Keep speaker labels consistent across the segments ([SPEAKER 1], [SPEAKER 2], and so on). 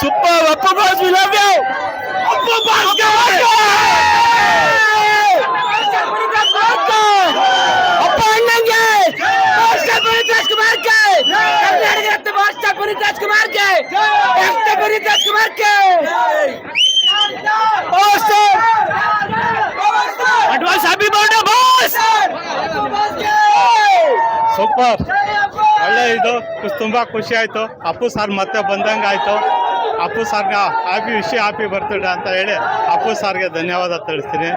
[SPEAKER 1] Super Appu boss we love you Appu boss ಅಪ್ಪ ಅಣ್ಣಂಗೆ ಪುನೀತ್ ರಾಜ್ಕುಮಾರ್ ಗೆ ಕರ್ನಾಟಕ ರತ್ನ ಮಾಸ್ಟರ್ ಪುನೀತ್ ರಾಜ್ಕುಮಾರ್ ಗೆ ಪುನೀತ್ ರಾಜ್ಕುಮಾರ್ ಗೆ advance happy birthday boss
[SPEAKER 2] super ಒಳ್ಳೆ ಇದು ತುಂಬಾ ಖುಷಿ ಆಯ್ತು. ಅಪ್ಪು ಸಾರ್ ಮತ್ತೆ ಬಂದಂಗೆ ಆಯ್ತು. ಅಪ್ಪು ಸಾರ್ಗೆ ಹ್ಯಾಪಿ ಬರ್ತ್ಡೇ ಅಂತ ಹೇಳಿ ಅಪ್ಪು ಸಾರ್ಗೆ ಧನ್ಯವಾದ ತಿಳಿಸ್ತೀನಿ.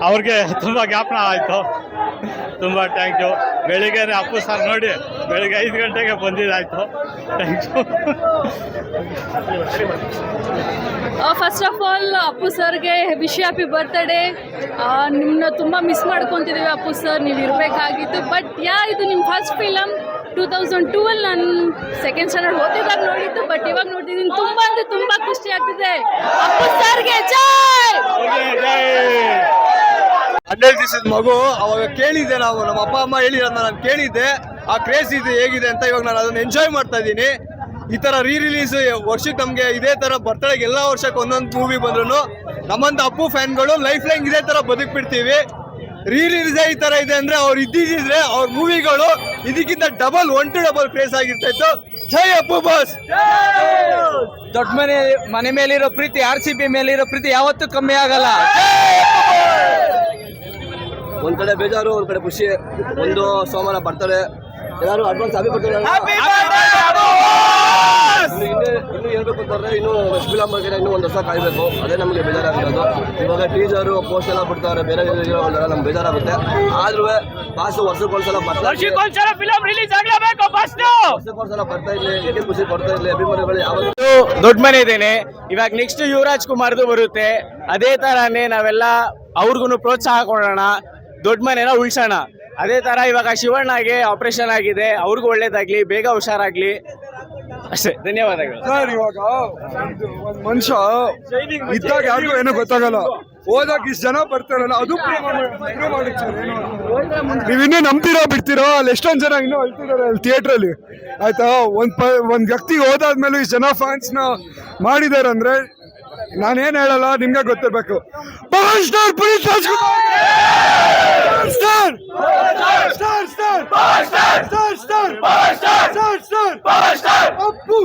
[SPEAKER 2] ಅವ್ರಿಗೆ ತುಂಬ ಜ್ಞಾಪನ ಆಯಿತು. ತುಂಬ ಥ್ಯಾಂಕ್ ಯು. ಬೆಳಿಗ್ಗೆ ಅಪ್ಪು ಸಾರ್ ನೋಡಿ ಬೆಳಿಗ್ಗೆ 5 ಗಂಟೆಗೆ ಬಂದಿದ್ದಾಯಿತು. Thank you.
[SPEAKER 3] First of all Appu ಸರ್ಗೆ ವಿಶ್ ಹ್ಯಾಪಿ ಬರ್ತ್ಡೇ. ನಿಮ್ಮನ್ನ ತುಂಬ ಮಿಸ್ ಮಾಡ್ಕೊತಿದ್ದೀವಿ ಅಪ್ಪು ಸರ್, ನೀವು ಇರಬೇಕಾಗಿತ್ತು. ಬಟ್ ಇದು ನಿಮ್ಮ ಫಸ್ಟ್ ಫಿಲಮ್. 2002 ನಾನು ಸೆಕೆಂಡ್ ಸ್ಟ್ಯಾಂಡರ್ಡ್ ಓದಿದಾಗ ನೋಡಿದ್ದು, ಬಟ್ ಇವಾಗ ನೋಡ್ತಿದ್ದೀನಿ. ತುಂಬ ಅಂದರೆ ತುಂಬ ಖುಷಿ ಆಗ್ತಿದೆ. ಅಪ್ಪು ಸರ್ಗೆ ಜೈ.
[SPEAKER 4] 12 ದಿವಸದ ಮಗು ಅವಾಗ ಕೇಳಿದ್ದೆ, ನಾವು ನಮ್ಮ ಅಪ್ಪ ಅಮ್ಮ ಹೇಳಿರೋದನ್ನ ನಾನು ಕೇಳಿದ್ದೆ. ಆ ಕ್ರೇಜ್ ಇದು ಹೇಗಿದೆ ಅಂತ ಇವಾಗ ನಾನು ಅದನ್ನ ಎಂಜಾಯ್ ಮಾಡ್ತಾ ಇದ್ದೀನಿ. ಈ ತರ ರಿಲೀಸ್ ವರ್ಷಕ್ಕೆ ನಮಗೆ ಇದೇ ತರ ಬರ್ತಡೆಗೆ ಎಲ್ಲ ವರ್ಷಕ್ಕೆ ಒಂದೊಂದು ಮೂವಿ ಬಂದ್ರು ನಮ್ಮಂತ ಅಪ್ಪು ಫ್ಯಾನ್ಗಳು ಲೈಫ್ ಲೈನ್ ಇದೇ ತರ ಬದುಕ್ಬಿಡ್ತೀವಿ. ರಿಲೀಸ್ ಈ ತರ ಇದೆ ಅಂದ್ರೆ ಅವ್ರು ಇದ್ದಿದ್ರೆ ಅವ್ರ ಮೂವಿಗಳು ಇದಕ್ಕಿಂತ ಡಬಲ್ 1 to ಡಬಲ್ ಕ್ರೇಜ್ ಆಗಿರ್ತಾ ಇತ್ತು. ಜೈ ಅಪ್ಪು ಬಾಸ್.
[SPEAKER 1] ದೊಡ್ಡ ಮನೆ ಮೇಲಿರೋ ಪ್ರೀತಿ, RCB ಮೇಲಿರೋ ಪ್ರೀತಿ ಯಾವತ್ತೂ ಕಮ್ಮಿ ಆಗಲ್ಲ.
[SPEAKER 4] ಒಂದ್ ಕಡೆ ಬೇಜಾರು, ಒಂದ್ ಕಡೆ ಖುಷಿ. ಒಂದು ಸೋಮವಾರ ಬರ್ತಾರೆ, ಎಲ್ಲರೂ ಅಡ್ವಾನ್ಸ್ ಹ್ಯಾಪಿ ಬರ್ತಾರೆ. ಇನ್ನು ಹೇಳ್ಬೇಕು ಅಂತಂದ್ರೆ ಇನ್ನು ಫಿಲಮ್ ಬಗ್ಗೆ ಇನ್ನೂ ಒಂದು ವರ್ಷ ಕಾಯ್ಬೇಕು. ಅದೇ ನಮಗೆ ಬೇಜಾರಾಗಿರೋದು. ಇವಾಗ ಟೀಸರು ಪೋಸ್ಟ್ ಎಲ್ಲ ಬಿಡ್ತಾರೆ, ಬೇರೆ ನಮ್ಗೆ ಬೇಜಾರಾಗುತ್ತೆ. ಆದ್ರೂ ಬಾಸು ವರ್ಷಕ್ಕೊಂದ್ಸಲ ವರ್ಷಕ್ಕೊಂದ್ಸಲ ಬರ್ತಾ ಇರ್ಲಿ, ಏಕೆ ಖುಷಿ ಕೊಡ್ತಾ ಇರ್ಲಿ. ಅಭಿಮಾನಿಗಳು ಯಾವತ್ತೂ
[SPEAKER 1] ದೊಡ್ಡ ಮನೆ ಇದ್ದೇನೆ. ಇವಾಗ ನೆಕ್ಸ್ಟ್ ಯುವರಾಜ್ ಕುಮಾರ್ದು ಬರುತ್ತೆ. ಅದೇ ತರಾನೇ ನಾವೆಲ್ಲ ಅವ್ರಿಗೂ ಪ್ರೋತ್ಸಾಹ ಕೊಡೋಣ, ದೊಡ್ಡ ಮನೆನ ಉಳಿಸೋಣ. ಅದೇ ತರ ಇವಾಗ ಶಿವಣ್ಣಗೆ ಆಪರೇಷನ್ ಆಗಿದೆ, ಅವ್ರಿಗೂ ಒಳ್ಳೇದಾಗ್ಲಿ, ಬೇಗ ಹುಷಾರಾಗ್ಲಿ ಅಷ್ಟೇ. ಧನ್ಯವಾದಗಳು
[SPEAKER 5] ಸರ್. ಇವಾಗ ಒಂದ್ ಮನುಷ್ಯ ಇದ್ದಾಗ ಯಾರಿಗೂ ಏನೋ ಗೊತ್ತಾಗಲ್ಲ, ಹೋದಾಗ ಇಷ್ಟು ಜನ ಬರ್ತಾರಲ್ಲ ಅದು ನೀವು ಇನ್ನೂ ನಂಬ್ತಿರೋ ಬಿಡ್ತಿರೋ. ಅಲ್ಲಿ ಎಷ್ಟೊಂದ್ ಜನ ಇನ್ನೂ ಅಳ್ತಿದ್ದಾರೆ ಅಲ್ಲಿ ಥಿಯೇಟರ್ ಅಲ್ಲಿ, ಆಯ್ತಾ. ಒಂದ್ ವ್ಯಕ್ತಿ ಹೋದಾದ್ಮೇಲೆ ಇಷ್ಟು ಜನ ಫ್ಯಾನ್ಸ್ ನ ಮಾಡಿದಾರೆ ಅಂದ್ರೆ ನಾನೇನ್ ಹೇಳಲ್ಲ, ನಿಮ್ಗೆ ಗೊತ್ತಿರ್ಬೇಕು. Power star Puneeth Rajkumar star star star star star star star Appu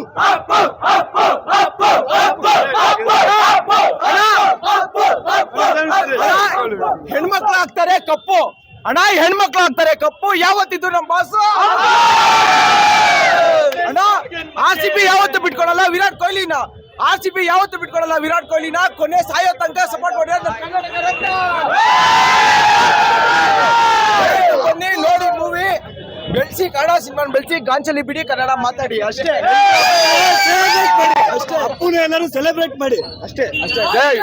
[SPEAKER 1] ಹೆಣ್ಮಕ್ಳು ಆಗ್ತಾರೆ ಕಪ್ಪು ಅಣ್ಣ, ಹೆಣ್ಮಕ್ಳು ಆಗ್ತಾರೆ ಕಪ್ಪು. ಯಾವತ್ತಿದ್ದು ನಮ್ಮ ಬಾಸ್ ಅಣ್ಣ. RCB ಯಾವತ್ತು ಬಿಟ್ಕೊಡಲ್ಲ ವಿರಾಟ್ ಕೊಹ್ಲಿನ. RCB ಯಾವತ್ತು ಬಿಟ್ಕೊಡಲ್ಲ ವಿರಾಟ್ ಕೊಹ್ಲಿನ. ಕೊನೆ ಸಾಯೋ ತನಕ ಸಪೋರ್ಟ್ ಮಾಡಿ. ಬನ್ನಿ ನೋಡಿ ಮೂವಿ, ಬೆಳೆಸಿ ಕನ್ನಡ ಸಿನಿಮಾ ಬೆಳೆಸಿ, ಗಾಂಚಲಿ ಬಿಡಿ, ಕನ್ನಡ ಮಾತಾಡಿ ಅಷ್ಟೇ.
[SPEAKER 5] ಅಪ್ಪುನ ಎಲ್ಲರೂ ಸೆಲೆಬ್ರೇಟ್ ಮಾಡಿ ಅಷ್ಟೇ.
[SPEAKER 1] ಜೈ